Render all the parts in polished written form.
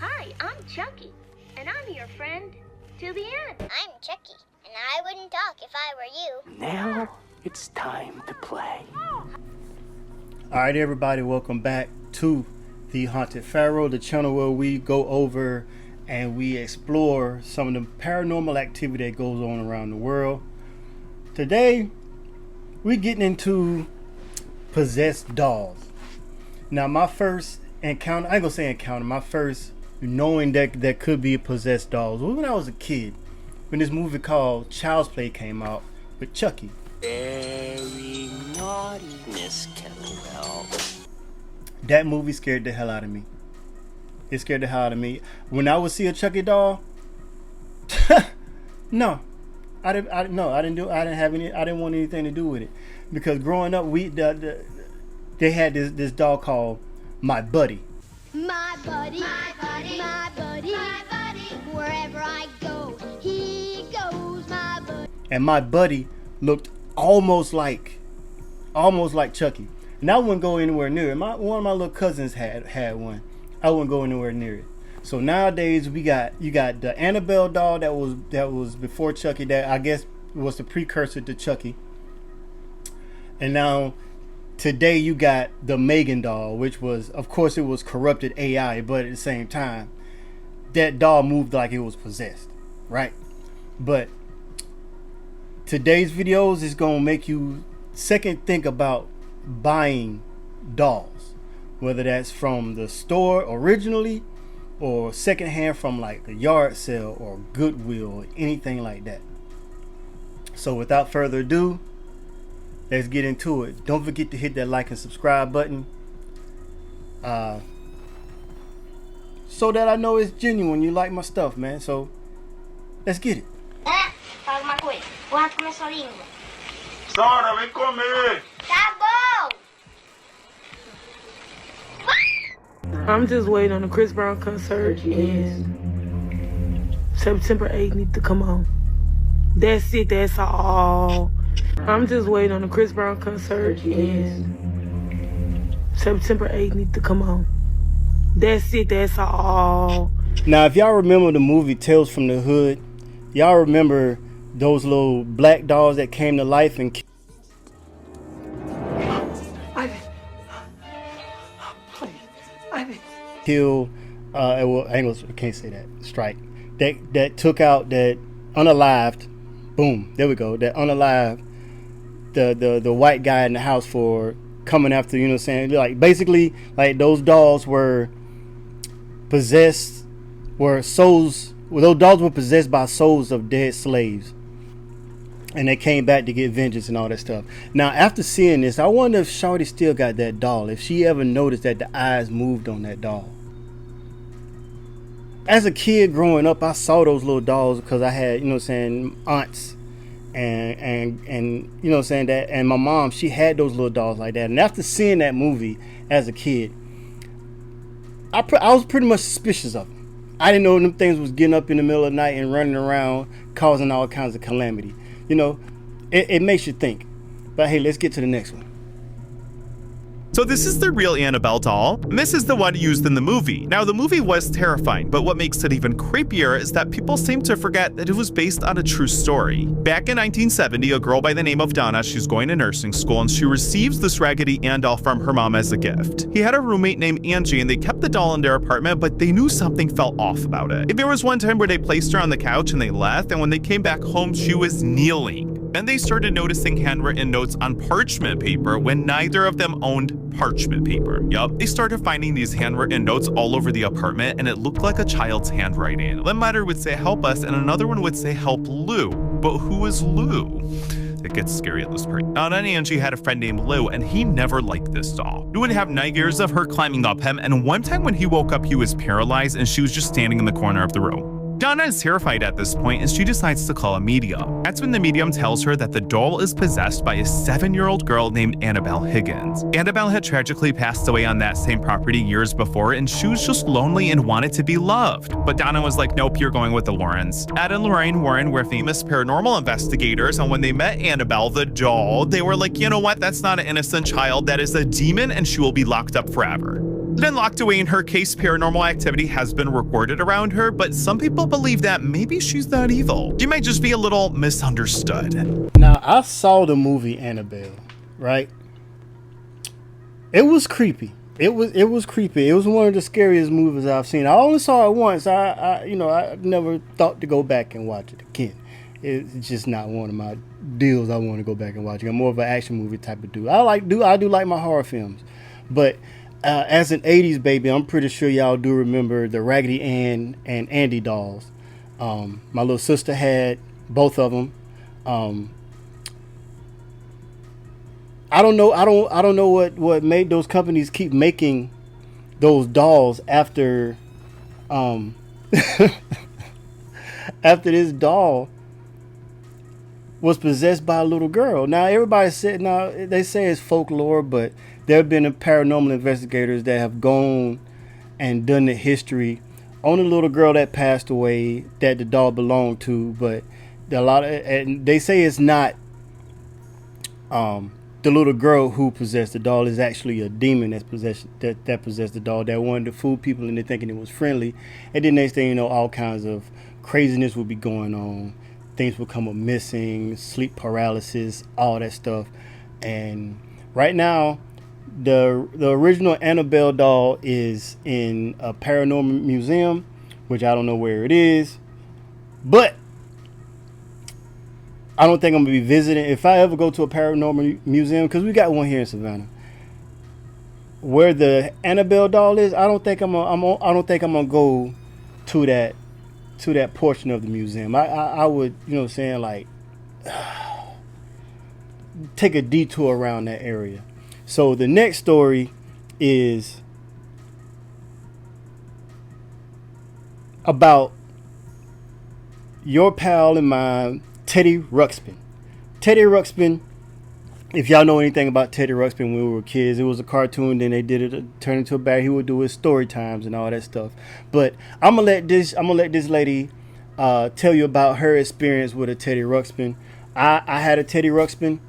Hi, I'm Chucky, and I'm your friend till the end. I'm Chucky, and I wouldn't talk if I were you. Now it's time to play. Alright everybody, welcome back to The Haunted Pharaoh, the channel where we go over and we explore some of the paranormal activity that goes on around the world. Today, we're getting into possessed dolls. Now my first encounter, I ain't gonna say encounter, my first knowing that could be possessed dolls was when I was a kid, when this movie called Child's Play came out with Chucky. Very naughty, Miss Kettlewell. That movie scared the hell out of me. It scared the hell out of me. When I would see a Chucky doll, no, I didn't want anything to do with it, because growing up, they had this doll called My Buddy. My buddy, my buddy, my buddy, my buddy. Wherever I go, he goes, my buddy. And My Buddy looked almost like Chucky. And I wouldn't go anywhere near it. One of my little cousins had one. I wouldn't go anywhere near it. So nowadays you got the Annabelle doll that was before Chucky, that I guess was the precursor to Chucky. And now today you got the Megan doll, which was, of course, it was corrupted AI, but at the same time, that doll moved like it was possessed, right? But today's videos is gonna make you second think about buying dolls, whether that's from the store originally or secondhand from like a yard sale or Goodwill or anything like that. So without further ado, let's get into it. Don't forget to hit that like and subscribe button, so that I know it's genuine, you like my stuff, man. So let's get it. Fala uma coisa, o rato começou a língua. Sara, vem comer! Tá bom! I'm just waiting on the Chris Brown concert, and September 8th need to come on. That's it, that's all. I'm just waiting on the Chris Brown concert, and September 8th need to come on. That's it, that's all. Now, if y'all remember the movie Tales from the Hood, y'all remember those little black dolls that came to life and kill, well, I can't say that, strike, that took out, that unalived, boom, there we go, that unalived the white guy in the house for coming after, you know what I'm saying, like basically like those dolls were possessed, those dolls were possessed by souls of dead slaves, and they came back to get vengeance and all that stuff. Now after seeing this, I wonder if Shorty still got that doll, if she ever noticed that the eyes moved on that doll. As a kid growing up, I saw those little dolls because I had, you know what I'm saying, aunts and you know what I'm saying, that, and my mom, she had those little dolls like that. And after seeing that movie as a kid, I was pretty much suspicious of them. I didn't know them things was getting up in the middle of the night and running around causing all kinds of calamity. You know, it makes you think. But hey, let's get to the next one. So this is the real Annabelle doll, and this is the one used in the movie. Now the movie was terrifying, but what makes it even creepier is that people seem to forget that it was based on a true story. Back in 1970, a girl by the name of Donna, she's going to nursing school, and she receives this Raggedy Ann doll from her mom as a gift. He had a roommate named Angie, and they kept the doll in their apartment, but they knew something felt off about it. There was one time where they placed her on the couch and they left, and when they came back home, she was kneeling. Then they started noticing handwritten notes on parchment paper when neither of them owned parchment paper. Yup, they started finding these handwritten notes all over the apartment, and it looked like a child's handwriting. One letter would say help us and another one would say help Lou. But who is Lou? It gets scary at this part. Donna and Angie had a friend named Lou, and he never liked this doll. Lou would have nightmares of her climbing up him, and one time when he woke up, he was paralyzed and she was just standing in the corner of the room. Donna is terrified at this point, and she decides to call a medium. That's when the medium tells her that the doll is possessed by a 7-year-old girl named Annabelle Higgins. Annabelle had tragically passed away on that same property years before, and she was just lonely and wanted to be loved. But Donna was like, nope, you're going with the Laurens. Ed and Lorraine Warren were famous paranormal investigators, and when they met Annabelle, the doll, they were like, you know what, that's not an innocent child, that is a demon, and she will be locked up forever. Then locked away in her case, paranormal activity has been recorded around her, but some people believe that maybe she's not evil. She might just be a little misunderstood. Now, I saw the movie Annabelle, right? It was creepy. It was creepy. It was one of the scariest movies I've seen. I only saw it once. I never thought to go back and watch it again. It's just not one of my deals. I want to go back and watch it. I'm more of an action movie type of dude. I do like my horror films, but as an '80s baby, I'm pretty sure y'all do remember the Raggedy Ann and Andy dolls. My little sister had both of them. I don't know what made those companies keep making those dolls after after this doll was possessed by a little girl. Now everybody said they say it's folklore, but there have been paranormal investigators that have gone and done the history on a little girl that passed away that the doll belonged to, but and they say it's not the little girl who possessed the doll. Is actually a demon that possessed the doll that wanted to fool people into thinking it was friendly. And then next thing you know, all kinds of craziness would be going on. Things would come up missing, sleep paralysis, all that stuff. And right now, the original Annabelle doll is in a paranormal museum, which I don't know where it is, but I don't think I'm gonna be visiting. If I ever go to a paranormal museum, because we got one here in Savannah, where the Annabelle doll is, I don't think I'm gonna go to that portion of the museum. I would, like take a detour around that area. So the next story is about your pal and mine, Teddy Ruxpin. Teddy Ruxpin, if y'all know anything about Teddy Ruxpin when we were kids, it was a cartoon, then they did it, turn into a bag. He would do his story times and all that stuff. But I'm gonna let this lady tell you about her experience with a Teddy Ruxpin. I had a Teddy Ruxpin.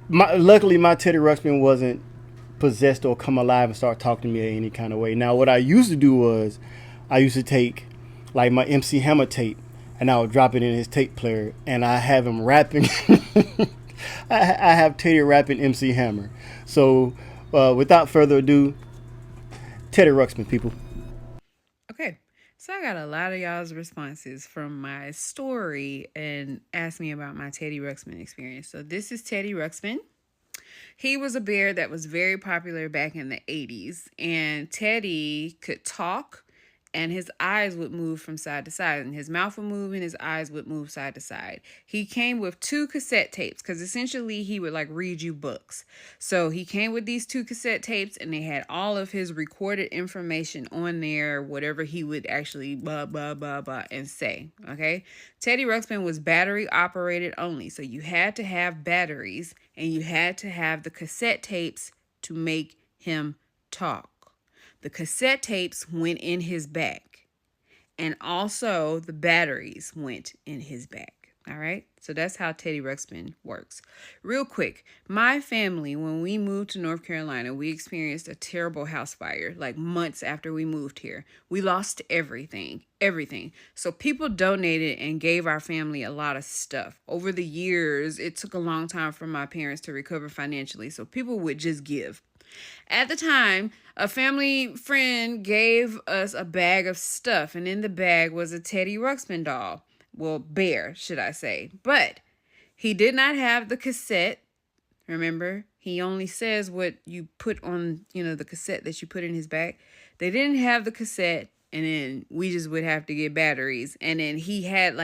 Luckily my Teddy Ruxpin wasn't possessed or come alive and start talking to me in any kind of way. Now what I used to do was I used to take like my MC Hammer tape and I would drop it in his tape player and I have him rapping. I have Teddy rapping MC Hammer. So without further ado, Teddy Ruxpin, people. Okay, so I got a lot of y'all's responses from my story and asked me about my Teddy Ruxpin experience. So this is Teddy Ruxpin. He was a bear that was very popular back in the 80s, and Teddy could talk, and his eyes would move from side to side, and his mouth would move and his eyes would move side to side. He came with 2 cassette tapes because essentially he would like read you books. So he came with these 2 cassette tapes and they had all of his recorded information on there, whatever he would actually blah, blah, blah, blah, and say. Okay. Teddy Ruxpin was battery operated only. So you had to have batteries and you had to have the cassette tapes to make him talk. The cassette tapes went in his back, and also the batteries went in his back. All right. So that's how Teddy Ruxpin works. Real quick, my family, when we moved to North Carolina, we experienced a terrible house fire like months after we moved here. We lost everything. So people donated and gave our family a lot of stuff. Over the years, it took a long time for my parents to recover financially. So people would just give. At the time, a family friend gave us a bag of stuff, and in the bag was a Teddy Ruxpin doll. Well, bear, should I say. But he did not have the cassette. Remember, he only says what you put on, the cassette that you put in his bag. They didn't have the cassette, and then we just would have to get batteries. And then he had,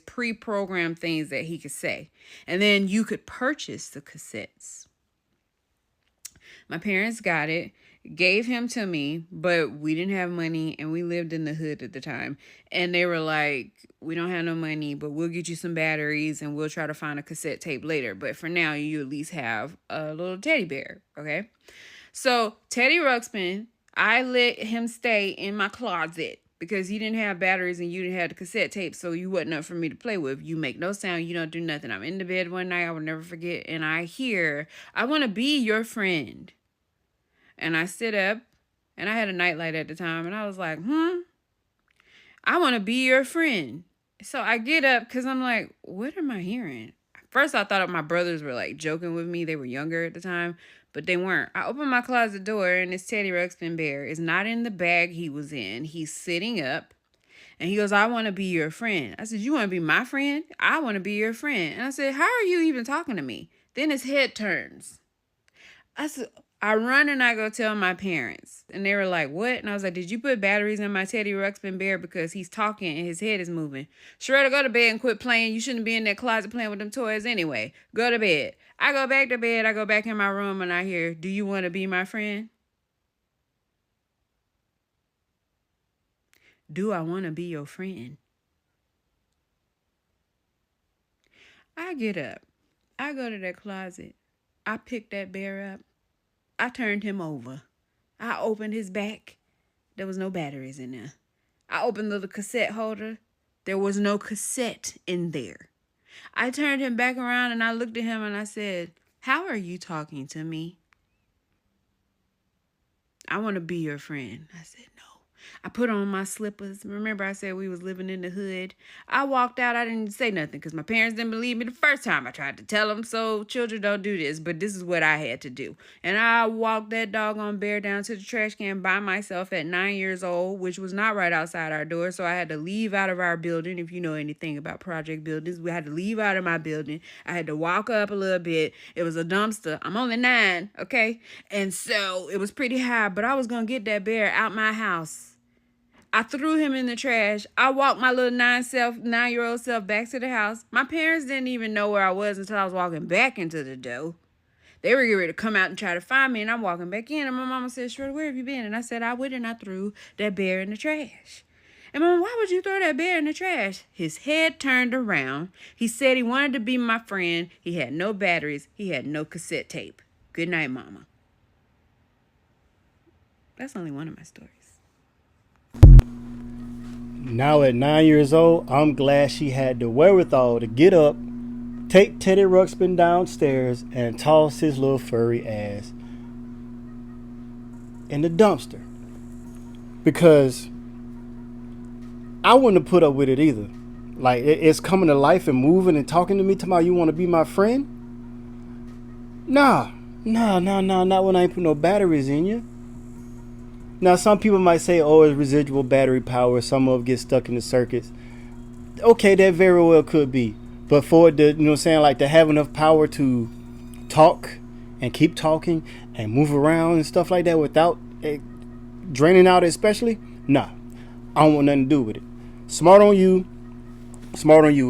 pre-programmed things that he could say. And then you could purchase the cassettes. My parents got it, gave him to me, but we didn't have money and we lived in the hood at the time. And they were like, we don't have no money, but we'll get you some batteries and we'll try to find a cassette tape later. But for now, you at least have a little teddy bear, okay? So Teddy Ruxpin, I let him stay in my closet because he didn't have batteries and you didn't have the cassette tape, so you wasn't up for me to play with. You make no sound. You don't do nothing. I'm in the bed one night. I will never forget. And I hear, I want to be your friend. And I sit up, and I had a nightlight at the time, and I was like, I want to be your friend. So I get up because I'm like, what am I hearing? First, I thought my brothers were like joking with me. They were younger at the time, but they weren't. I opened my closet door, and this Teddy Ruxpin bear is not in the bag he was in. He's sitting up, and he goes, I want to be your friend. I said, you want to be my friend? I want to be your friend. And I said, how are you even talking to me? Then his head turns. I run and I go tell my parents. And they were like, what? And I was like, did you put batteries in my Teddy Ruxpin bear because he's talking and his head is moving? Shredder, go to bed and quit playing. You shouldn't be in that closet playing with them toys anyway. Go to bed. I go back to bed. I go back in my room and I hear, do you want to be my friend? Do I want to be your friend? I get up. I go to that closet. I pick that bear up. I turned him over. I opened his back. There was no batteries in there. I opened the cassette holder. There was no cassette in there. I turned him back around and I looked at him and I said, how are you talking to me? I want to be your friend. I said, no. I put on my slippers. Remember I said we was living in the hood? I walked out. I didn't say nothing because my parents didn't believe me the first time I tried to tell them. So children don't do this, but this is what I had to do. And I walked that doggone bear down to the trash can by myself at 9 years old, which was not right outside our door. So I had to leave out of our building. If you know anything about project buildings, we had to leave out of my building. I had to walk up a little bit. It was a dumpster. I'm only 9, okay? And so it was pretty high, but I was going to get that bear out my house. I threw him in the trash. I walked my little 9-year-old self back to the house. My parents didn't even know where I was until I was walking back into the door. They were getting ready to come out and try to find me, and I'm walking back in, and my mama said, Shredder, where have you been? And I said, I went and I threw that bear in the trash. And Mama, why would you throw that bear in the trash? His head turned around. He said he wanted to be my friend. He had no batteries. He had no cassette tape. Good night, Mama. That's only one of my stories. Now at 9 years old, I'm glad she had the wherewithal to get up, take Teddy Ruxpin downstairs, and toss his little furry ass in the dumpster. Because I wouldn't have put up with it either. Like, it's coming to life and moving and talking to me, talking about you want to be my friend? Nah, not when I ain't put no batteries in you. Now, some people might say, oh, it's residual battery power. Some of it gets stuck in the circuits. Okay, that very well could be. But for it to, you know what I'm saying, like to have enough power to talk and keep talking and move around and stuff like that without it draining out especially, nah, I don't want nothing to do with it. Smart on you.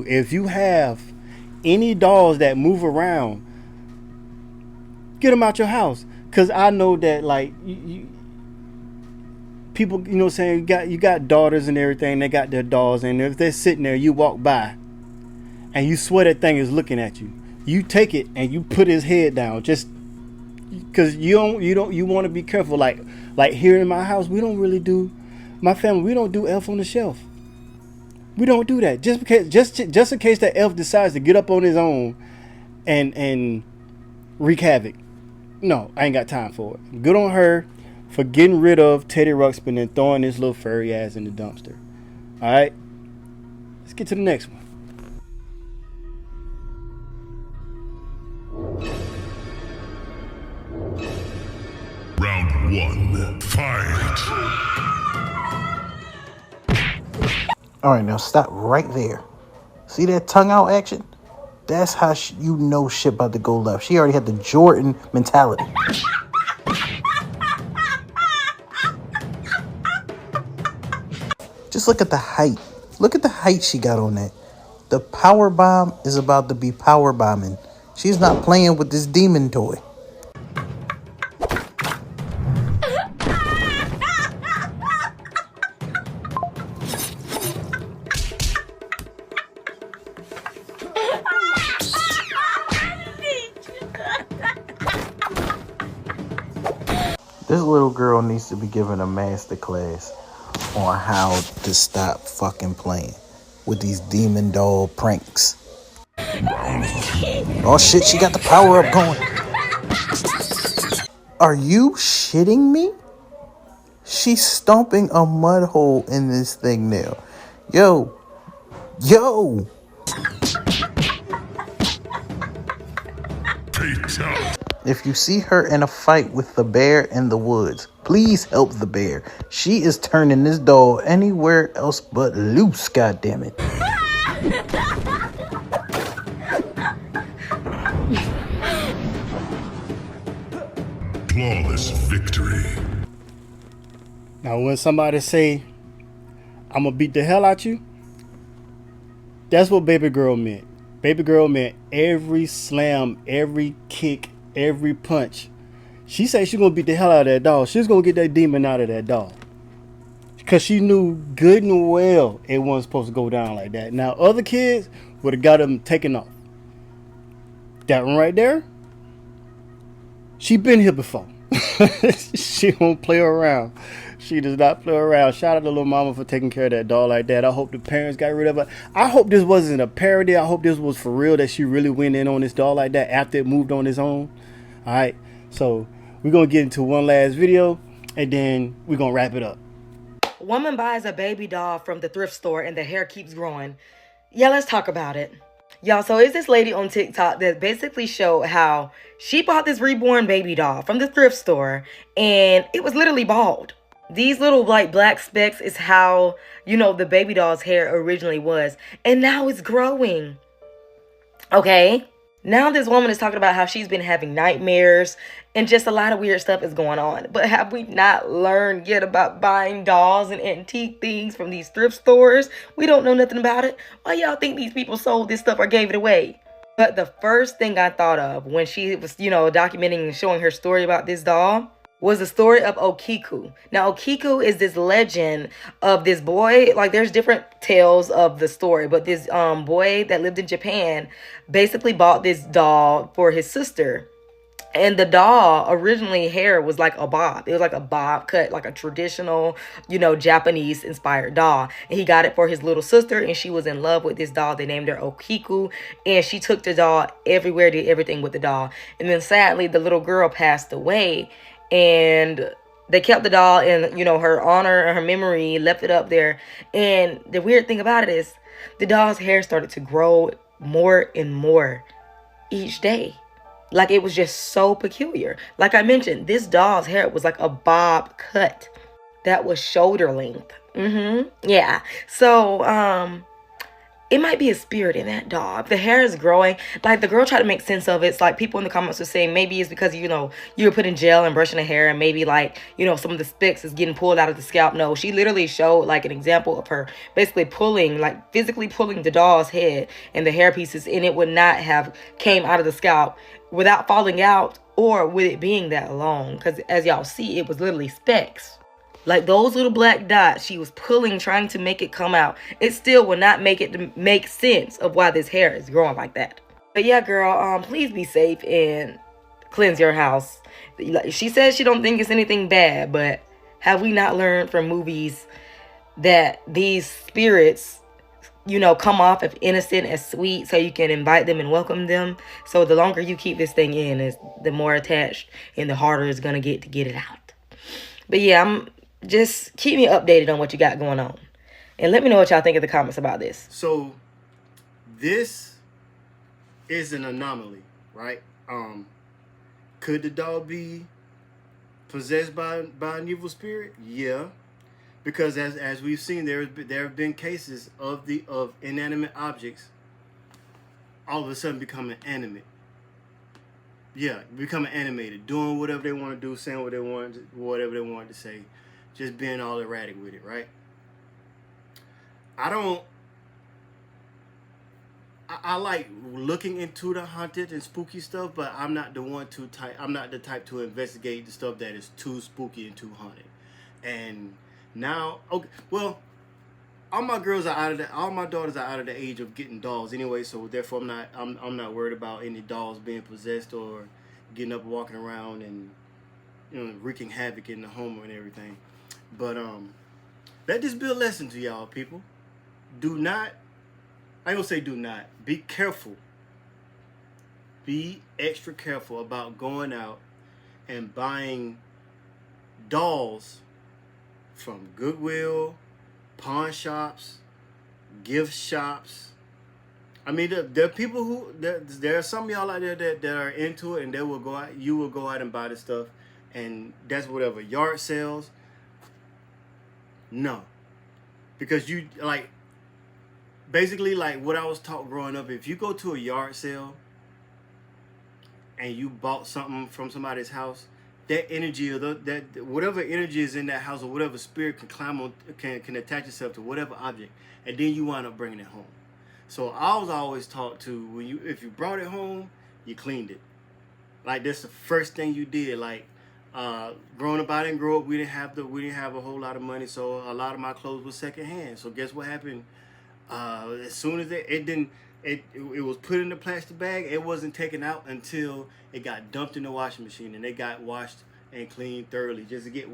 If you have any dolls that move around, get them out your house. Because I know that, like, people, you know what I'm saying, you got daughters and everything, they got their dolls, and if they're sitting there, you walk by and you swear that thing is looking at you. You take it and you put his head down, just because you want to be careful. Like here in my house, we don't really do, my family, we don't do Elf on the Shelf. We don't do that. Just in case that elf decides to get up on his own and wreak havoc. No, I ain't got time for it. Good on her for getting rid of Teddy Ruxpin and throwing his little furry ass in the dumpster. Alright? Let's get to the next one. Round 1. Fight! Alright, now stop right there. See that tongue out action? That's how you know shit about to go left. She already had the Jordan mentality. Just look at the height. Look at the height she got on that. The power bomb is about to be power bombing. She's not playing with this demon toy. This little girl needs to be given a master class on how to stop fucking playing with these demon doll pranks. Oh shit, she got the power up going. Are you shitting me? She's stomping a mud hole in this thing now. Yo. If you see her in a fight with the bear in the woods, please help the bear. She is turning this doll anywhere else but loose, goddammit. Flawless victory. Now, when somebody say, I'm gonna beat the hell out you, that's what baby girl meant. Baby girl meant every slam, every kick, every punch. She said she gonna beat the hell out of that doll. She's gonna get that demon out of that doll. Because she knew good and well it wasn't supposed to go down like that. Now, other kids would have got them taken off. That one right there, she been here before. She don't play around. She does not play around. Shout out to little mama for taking care of that doll like that. I hope the parents got rid of her. I hope this wasn't a parody. I hope this was for real, that she really went in on this doll like that after it moved on its own. All right, so we're gonna get into one last video and then we're gonna wrap it up. Woman buys a baby doll from the thrift store and the hair keeps growing. Yeah, let's talk about it. Y'all, so it's this lady on TikTok that basically showed how she bought this reborn baby doll from the thrift store and it was literally bald. These little like black specks is how, you know, the baby doll's hair originally was. And now it's growing. Okay? Now this woman is talking about how she's been having nightmares and just a lot of weird stuff is going on. But have we not learned yet about buying dolls and antique things from these thrift stores? We don't know nothing about it. Why y'all think these people sold this stuff or gave it away? But the first thing I thought of when she was, you know, documenting and showing her story about this doll was the story of Okiku. Now, Okiku is this legend of this boy. Like, there's different tales of the story, but this boy that lived in Japan basically bought this doll for his sister. And the doll originally hair was like a bob. It was like a bob cut, like a traditional, you know, Japanese inspired doll. And he got it for his little sister and she was in love with this doll. They named her Okiku and she took the doll everywhere, did everything with the doll. And then sadly, the little girl passed away and they kept the doll in, you know, her honor and her memory, left it up there. And the weird thing about it is the doll's hair started to grow more and more each day. Like, it was just so peculiar. Like I mentioned, this doll's hair was like a bob cut that was shoulder length. Yeah. So, it might be a spirit in that doll. If the hair is growing, like the girl tried to make sense of it. It's like people in the comments were saying maybe it's because, you know, you were putting gel and brushing the hair and maybe like, you know, some of the specks is getting pulled out of the scalp. No, she literally showed like an example of her basically pulling, like physically pulling the doll's head and the hair pieces, and it would not have came out of the scalp without falling out or with it being that long. Because as y'all see, it was literally specks. Like those little black dots she was pulling, trying to make it come out. It still will not make it to make sense of why this hair is growing like that. But yeah, girl, please be safe and cleanse your house. She says she don't think it's anything bad, but have we not learned from movies that these spirits, you know, come off as innocent, as sweet, so you can invite them and welcome them? So the longer you keep this thing in, is the more attached and the harder it's gonna get to get it out. But yeah, just keep me updated on what you got going on. And let me know what y'all think in the comments about this. So, this is an anomaly, right? Could the doll be possessed by an evil spirit? Yeah. Because as we've seen, there have been cases of inanimate objects all of a sudden becoming animate. Yeah, becoming animated, doing whatever they want to do, saying what they wanted, whatever they wanted to say. Just being all erratic with it, right? I like looking into the haunted and spooky stuff, but I'm not the type to investigate the stuff that is too spooky and too haunted. And now, okay, well, all my daughters are out of the age of getting dolls anyway, so therefore I'm not worried about any dolls being possessed or getting up, walking around, and, you know, wreaking havoc in the home and everything. But let this be a lesson to y'all, people. Do not, I ain't gonna say do not, be careful. Be extra careful about going out and buying dolls from Goodwill, pawn shops, gift shops. I mean, there are people who there are some of y'all out there that are into it, and they will go out. You will go out and buy the stuff, and that's whatever yard sales. No, because you like basically like what I was taught growing up. If you go to a yard sale and you bought something from somebody's house, that energy or that whatever energy is in that house or whatever spirit can climb on can attach itself to whatever object, and then you wind up bringing it home. So I was always taught to if you brought it home, you cleaned it. Like that's the first thing you did. Like growing up, I didn't grow up. We didn't have a whole lot of money, so a lot of my clothes were secondhand. So guess what happened? As soon as it was put in the plastic bag, it wasn't taken out until it got dumped in the washing machine, and it got washed and cleaned thoroughly just to get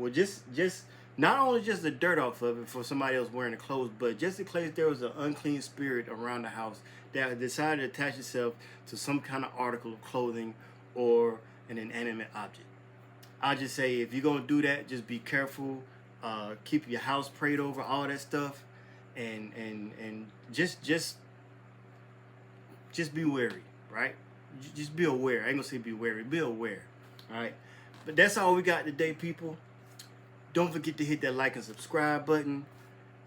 just not only just the dirt off of it for somebody else wearing the clothes, but just in case there was an unclean spirit around the house that decided to attach itself to some kind of article of clothing or an inanimate object. I just say if you're gonna do that, just be careful. Keep your house prayed over, all that stuff, and just be wary, right? Just be aware. I ain't gonna say be wary. Be aware, all right? But that's all we got today, people. Don't forget to hit that like and subscribe button.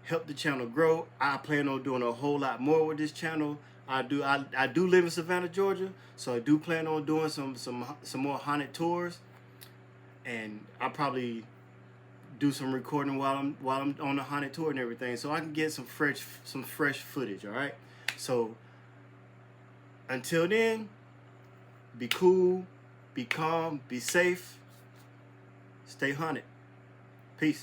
Help the channel grow. I plan on doing a whole lot more with this channel. I do live in Savannah, Georgia, so I do plan on doing some more haunted tours, and I'll probably do some recording while I'm on the haunted tour and everything, so I can get some fresh footage. All right. So until then, be cool, be calm, be safe, stay haunted. Peace.